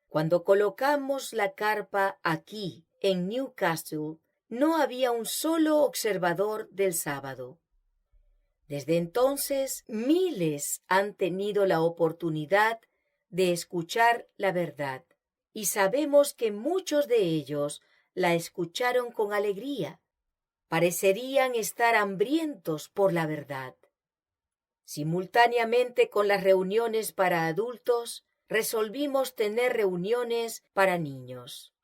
Cuando colocamos la carpa aquí, en Newcastle, no había un solo observador del sábado. Desde entonces, miles han tenido la oportunidad de escuchar la verdad, y sabemos que muchos de ellos la escucharon con alegría. Parecerían estar hambrientos por la verdad. Simultáneamente con las reuniones para adultos, resolvimos tener reuniones para niños.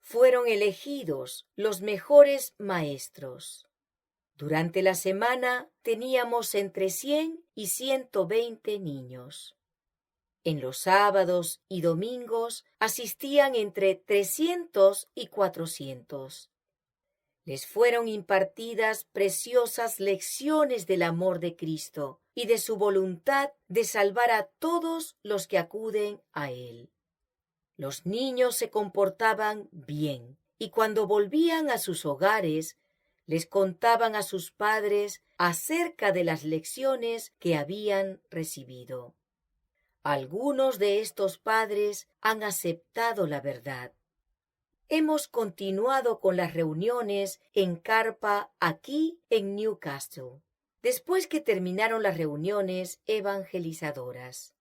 Fueron elegidos los mejores maestros. Durante la semana teníamos entre 100 y 120 niños. En los sábados y domingos asistían entre 300 y 400. Les fueron impartidas preciosas lecciones del amor de Cristo y de su voluntad de salvar a todos los que acuden a Él. Los niños se comportaban bien y cuando volvían a sus hogares, les contaban a sus padres acerca de las lecciones que habían recibido. Algunos de estos padres han aceptado la verdad. Hemos continuado con las reuniones en carpa aquí en Newcastle, después que terminaron las reuniones evangelizadoras.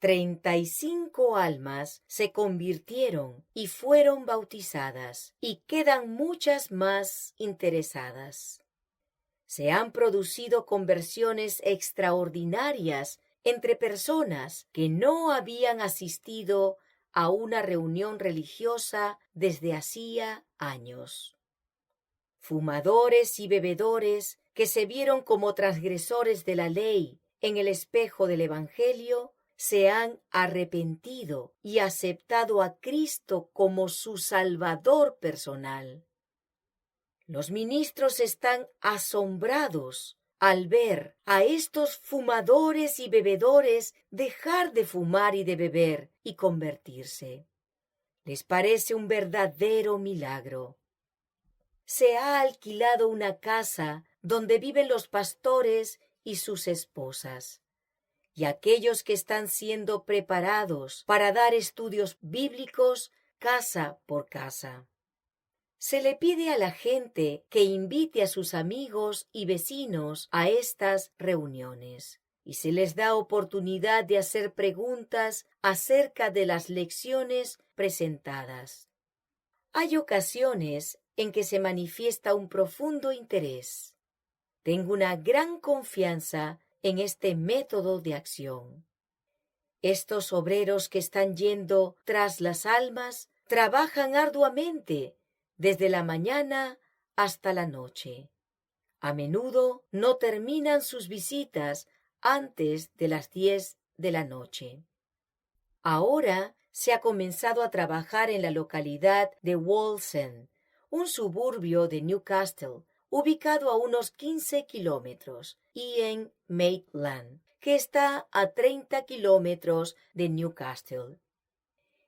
35 almas se convirtieron y fueron bautizadas, y quedan muchas más interesadas. Se han producido conversiones extraordinarias entre personas que no habían asistido a una reunión religiosa desde hacía años. Fumadores y bebedores que se vieron como transgresores de la ley en el espejo del Evangelio se han arrepentido y aceptado a Cristo como su Salvador personal. Los ministros están asombrados al ver a estos fumadores y bebedores dejar de fumar y de beber y convertirse. Les parece un verdadero milagro. Se ha alquilado una casa donde viven los pastores y sus esposas, y aquellos que están siendo preparados para dar estudios bíblicos casa por casa. Se le pide a la gente que invite a sus amigos y vecinos a estas reuniones y se les da oportunidad de hacer preguntas acerca de las lecciones presentadas. Hay ocasiones en que se manifiesta un profundo interés. Tengo una gran confianza en este método de acción. Estos obreros que están yendo tras las almas trabajan arduamente desde la mañana hasta la noche. A menudo no terminan sus visitas antes de las 10 de la noche. Ahora se ha comenzado a trabajar en la localidad de Wallsend, un suburbio de Newcastle, ubicado a unos 15 kilómetros, y en Maitland, que está a 30 kilómetros de Newcastle.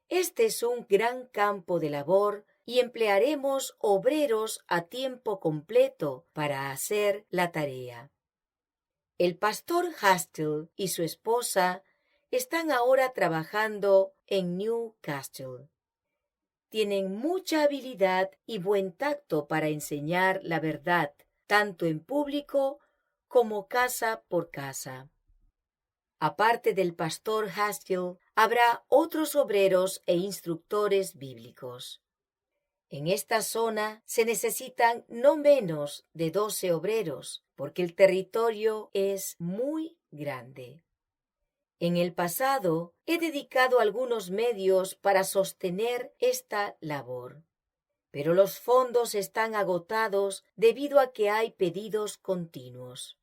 Este es un gran campo de labor y emplearemos obreros a tiempo completo para hacer la tarea. El pastor Hastel y su esposa están ahora trabajando en Newcastle. Tienen mucha habilidad y buen tacto para enseñar la verdad, tanto en público como casa por casa. Aparte del pastor Haskell, habrá otros obreros e instructores bíblicos. En esta zona se necesitan no menos de 12 obreros, porque el territorio es muy grande. En el pasado he dedicado algunos medios para sostener esta labor. pero los fondos están agotados debido a que hay pedidos continuos.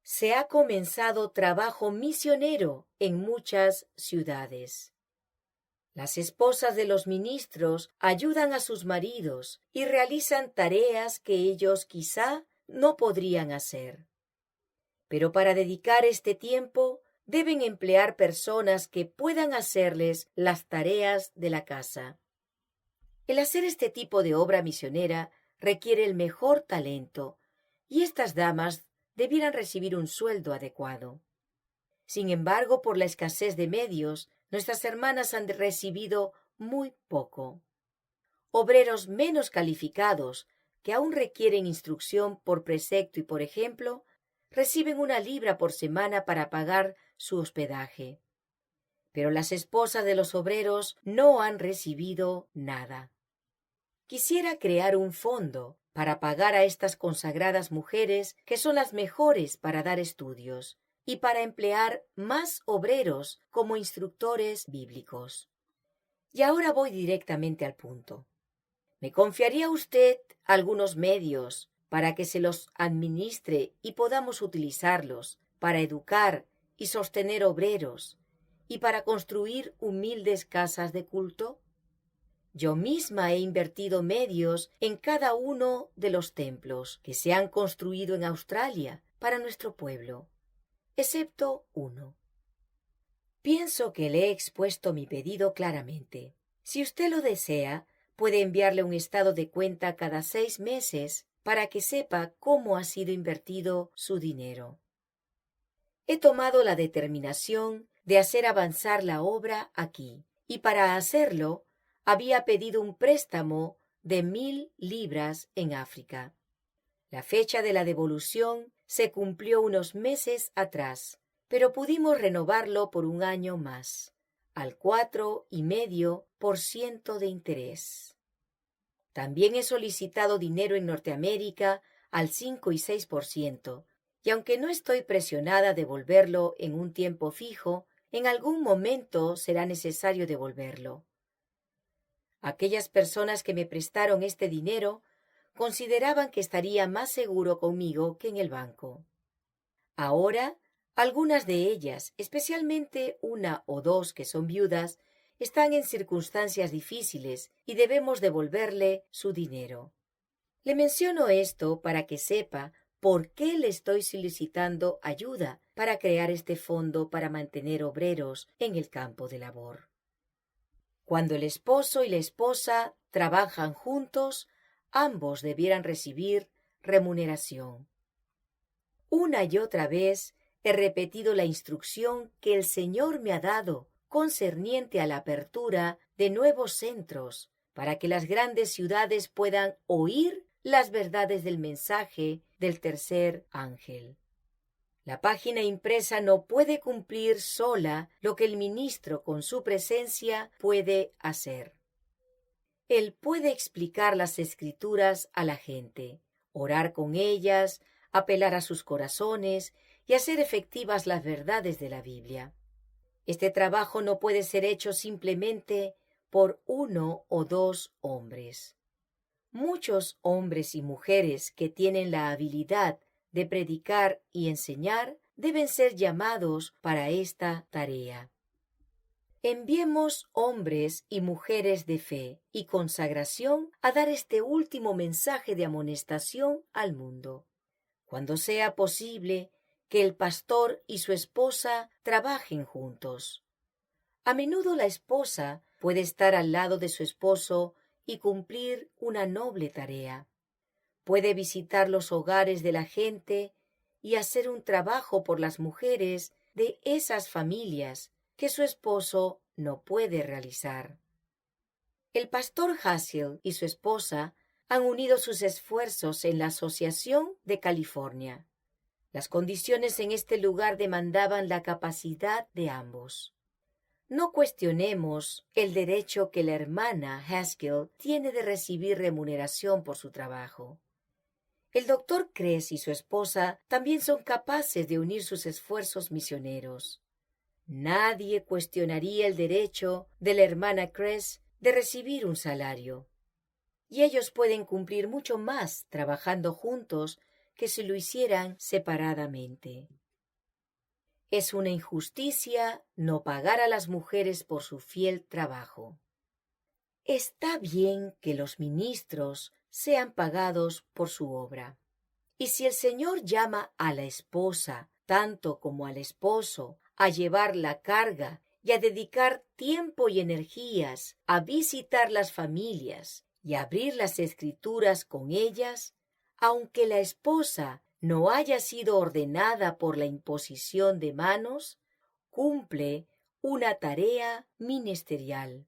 Se ha comenzado trabajo misionero en muchas ciudades. Las esposas de los ministros ayudan a sus maridos y realizan tareas que ellos quizá no podrían hacer. Pero para dedicar este tiempo deben emplear personas que puedan hacerles las tareas de la casa. El hacer este tipo de obra misionera requiere el mejor talento, y estas damas debieran recibir un sueldo adecuado. Sin embargo, por la escasez de medios, nuestras hermanas han recibido muy poco. Obreros menos calificados, que aún requieren instrucción por precepto y por ejemplo, reciben 1 libra por semana para pagar su hospedaje. Pero las esposas de los obreros no han recibido nada. Quisiera crear un fondo para pagar a estas consagradas mujeres que son las mejores para dar estudios y para emplear más obreros como instructores bíblicos. Y ahora voy directamente al punto. ¿Me confiaría usted algunos medios para que se los administre y podamos utilizarlos para educar y sostener obreros y para construir humildes casas de culto? Yo misma he invertido medios en cada uno de los templos que se han construido en Australia para nuestro pueblo, excepto uno. Pienso que le he expuesto mi pedido claramente. Si usted lo desea, puede enviarle un estado de cuenta cada 6 meses para que sepa cómo ha sido invertido su dinero. He tomado la determinación de hacer avanzar la obra aquí, y para hacerlo había pedido un préstamo de 1,000 libras en África. La fecha de la devolución se cumplió unos meses atrás, pero pudimos renovarlo por 1 año más, al 4,5% de interés. También he solicitado dinero en Norteamérica al 5 y 6%, y aunque no estoy presionada a devolverlo en un tiempo fijo, en algún momento será necesario devolverlo. Aquellas personas que me prestaron este dinero consideraban que estaría más seguro conmigo que en el banco. Ahora, algunas de ellas, especialmente 1 o 2 que son viudas, están en circunstancias difíciles y debemos devolverle su dinero. Le menciono esto para que sepa por qué le estoy solicitando ayuda para crear este fondo para mantener obreros en el campo de labor. Cuando el esposo y la esposa trabajan juntos, ambos debieran recibir remuneración. Una y otra vez he repetido la instrucción que el Señor me ha dado concerniente a la apertura de nuevos centros para que las grandes ciudades puedan oír las verdades del mensaje del tercer ángel. La página impresa no puede cumplir sola lo que el ministro con su presencia puede hacer. Él puede explicar las Escrituras a la gente, orar con ellas, apelar a sus corazones y hacer efectivas las verdades de la Biblia. Este trabajo no puede ser hecho simplemente por 1 o 2 hombres. Muchos hombres y mujeres que tienen la habilidad de predicar y enseñar deben ser llamados para esta tarea. Enviemos hombres y mujeres de fe y consagración a dar este último mensaje de amonestación al mundo. Cuando sea posible, que el pastor y su esposa trabajen juntos. A menudo la esposa puede estar al lado de su esposo y cumplir una noble tarea. Puede visitar los hogares de la gente y hacer un trabajo por las mujeres de esas familias que su esposo no puede realizar. El pastor Hassel y su esposa han unido sus esfuerzos en la Asociación de California. Las condiciones en este lugar demandaban la capacidad de ambos. No cuestionemos el derecho que la hermana Haskell tiene de recibir remuneración por su trabajo. El doctor Kress y su esposa también son capaces de unir sus esfuerzos misioneros. Nadie cuestionaría el derecho de la hermana Kress de recibir un salario. y ellos pueden cumplir mucho más trabajando juntos que si lo hicieran separadamente. Es una injusticia no pagar a las mujeres por su fiel trabajo. Está bien que los ministros sean pagados por su obra. Y si el Señor llama a la esposa, tanto como al esposo, a llevar la carga y a dedicar tiempo y energías a visitar las familias y a abrir las Escrituras con ellas, aunque la esposa no haya sido ordenada por la imposición de manos, cumple una tarea ministerial.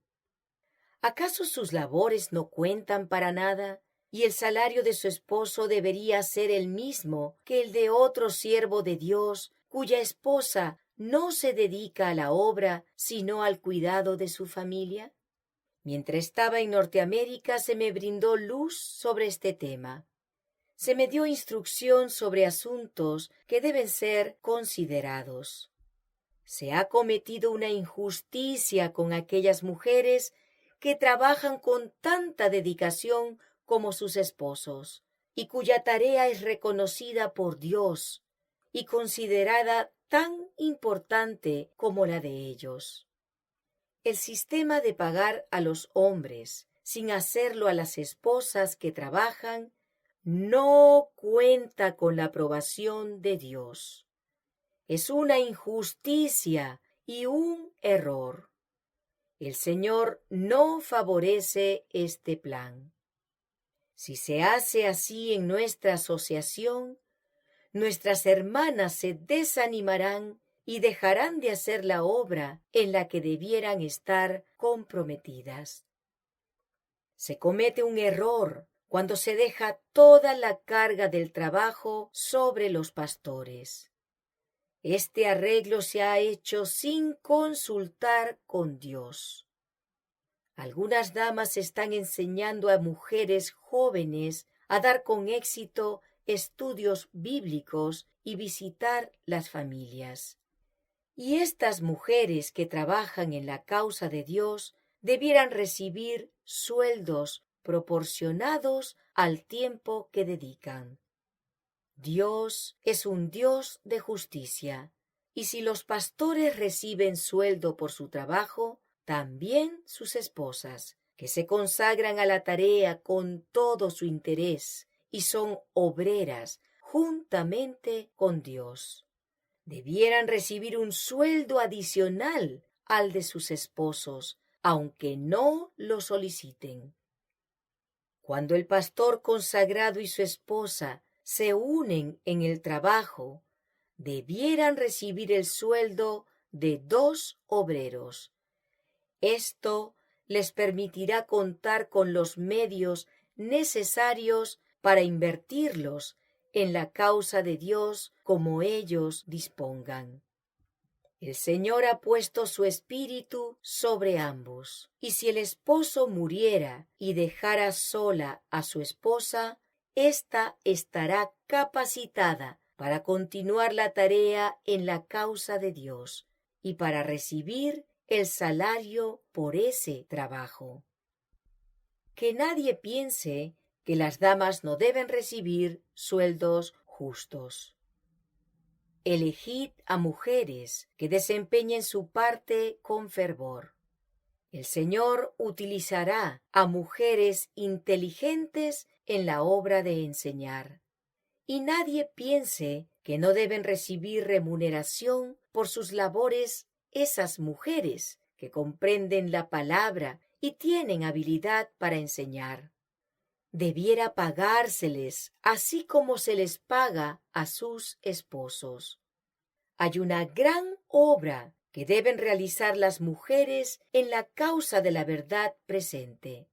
¿Acaso sus labores no cuentan para nada? Y el salario de su esposo debería ser el mismo que el de otro siervo de Dios, cuya esposa no se dedica a la obra, sino al cuidado de su familia. Mientras estaba en Norteamérica se me brindó luz sobre este tema. Se me dio instrucción sobre asuntos que deben ser considerados. Se ha cometido una injusticia con aquellas mujeres que trabajan con tanta dedicación como sus esposos, y cuya tarea es reconocida por Dios y considerada tan importante como la de ellos. El sistema de pagar a los hombres sin hacerlo a las esposas que trabajan no cuenta con la aprobación de Dios. Es una injusticia y un error. El Señor no favorece este plan. Si se hace así en nuestra asociación, nuestras hermanas se desanimarán y dejarán de hacer la obra en la que debieran estar comprometidas. Se comete un error cuando se deja toda la carga del trabajo sobre los pastores. Este arreglo se ha hecho sin consultar con Dios. Algunas damas están enseñando a mujeres jóvenes a dar con éxito estudios bíblicos y visitar las familias. Y estas mujeres que trabajan en la causa de Dios debieran recibir sueldos proporcionados al tiempo que dedican. Dios es un Dios de justicia, y si los pastores reciben sueldo por su trabajo, también sus esposas, que se consagran a la tarea con todo su interés y son obreras juntamente con Dios, debieran recibir un sueldo adicional al de sus esposos, aunque no lo soliciten. Cuando el pastor consagrado y su esposa se unen en el trabajo, debieran recibir el sueldo de 2 obreros. Esto les permitirá contar con los medios necesarios para invertirlos en la causa de Dios como ellos dispongan. El Señor ha puesto su espíritu sobre ambos, y si el esposo muriera y dejara sola a su esposa, ésta estará capacitada para continuar la tarea en la causa de Dios y para recibir el salario por ese trabajo. Que nadie piense que las damas no deben recibir sueldos justos. Elegid a mujeres que desempeñen su parte con fervor. El Señor utilizará a mujeres inteligentes en la obra de enseñar. Y nadie piense que no deben recibir remuneración por sus labores esas mujeres que comprenden la palabra y tienen habilidad para enseñar. Debiera pagárseles así como se les paga a sus esposos. Hay una gran obra que deben realizar las mujeres en la causa de la verdad presente.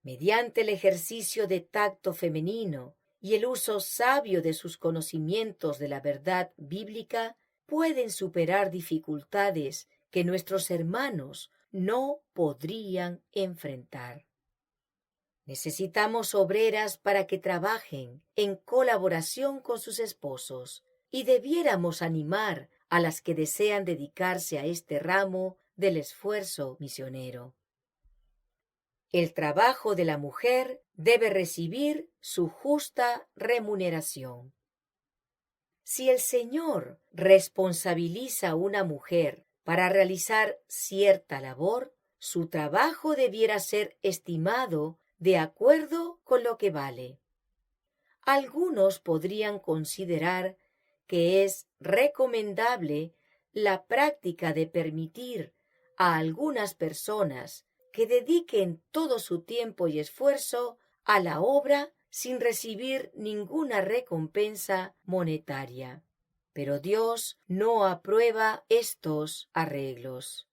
Mediante el ejercicio de tacto femenino y el uso sabio de sus conocimientos de la verdad bíblica, pueden superar dificultades que nuestros hermanos no podrían enfrentar. Necesitamos obreras para que trabajen en colaboración con sus esposos, y debiéramos animar a las que desean dedicarse a este ramo del esfuerzo misionero. El trabajo de la mujer debe recibir su justa remuneración. Si el Señor responsabiliza a una mujer para realizar cierta labor, su trabajo debiera ser estimado de acuerdo con lo que vale. Algunos podrían considerar que es recomendable la práctica de permitir a algunas personas que dediquen todo su tiempo y esfuerzo a la obra sin recibir ninguna recompensa monetaria. Pero Dios no aprueba estos arreglos.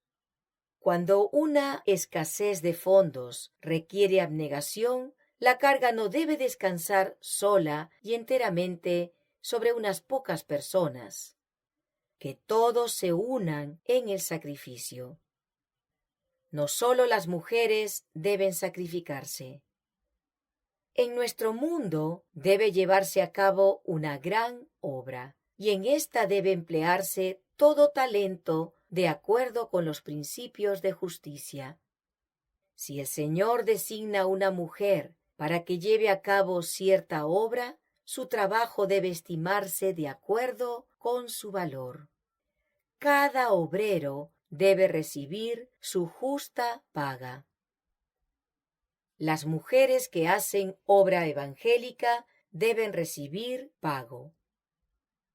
Cuando una escasez de fondos requiere abnegación, la carga no debe descansar sola y enteramente sobre unas pocas personas. Que todos se unan en el sacrificio. No solo las mujeres deben sacrificarse. En nuestro mundo debe llevarse a cabo una gran obra, y en esta debe emplearse todo talento de acuerdo con los principios de justicia. Si el Señor designa una mujer para que lleve a cabo cierta obra, su trabajo debe estimarse de acuerdo con su valor. Cada obrero debe recibir su justa paga. Las mujeres que hacen obra evangélica deben recibir pago.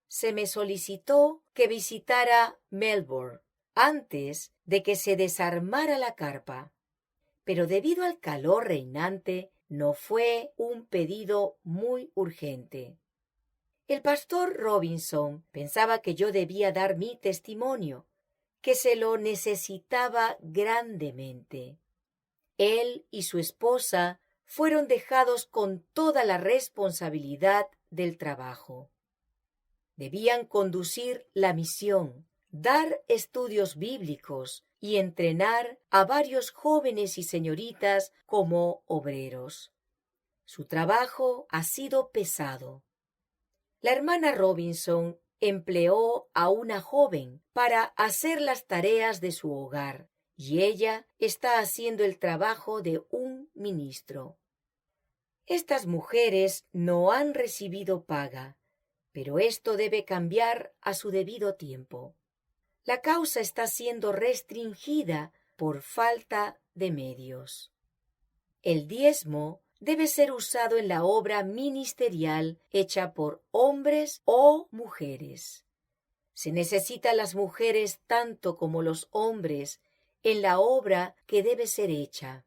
Se me solicitó que visitara Melbourne antes de que se desarmara la carpa, pero debido al calor reinante no fue un pedido muy urgente. El pastor Robinson pensaba que yo debía dar mi testimonio, que se lo necesitaba grandemente. Él y su esposa fueron dejados con toda la responsabilidad del trabajo. Debían conducir la misión, dar estudios bíblicos y entrenar a varios jóvenes y señoritas como obreros. Su trabajo ha sido pesado. La hermana Robinson empleó a una joven para hacer las tareas de su hogar, y ella está haciendo el trabajo de un ministro. Estas mujeres no han recibido paga, pero esto debe cambiar a su debido tiempo. La causa está siendo restringida por falta de medios. El diezmo debe ser usado en la obra ministerial hecha por hombres o mujeres. Se necesitan las mujeres tanto como los hombres en la obra que debe ser hecha.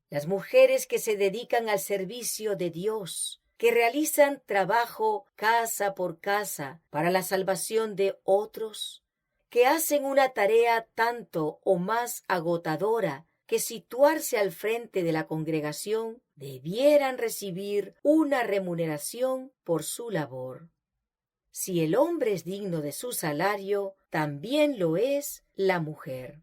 Las mujeres que se dedican al servicio de Dios, que realizan trabajo casa por casa para la salvación de otros, que hacen una tarea tanto o más agotadora que situarse al frente de la congregación, debieran recibir una remuneración por su labor. Si el hombre es digno de su salario, también lo es la mujer.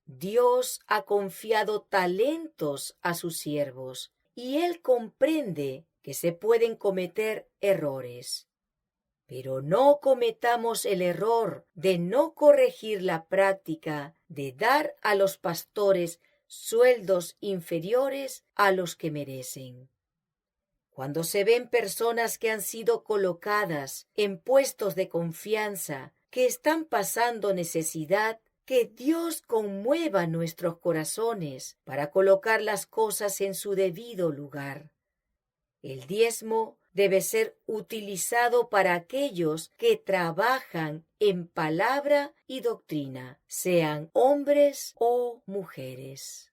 Dios ha confiado talentos a sus siervos, y Él comprende que se pueden cometer errores. Pero no cometamos el error de no corregir la práctica de dar a los pastores sueldos inferiores a los que merecen. Cuando se ven personas que han sido colocadas en puestos de confianza, que están pasando necesidad, que Dios conmueva nuestros corazones para colocar las cosas en su debido lugar. El diezmo debe ser utilizado para aquellos que trabajan en palabra y doctrina, sean hombres o mujeres.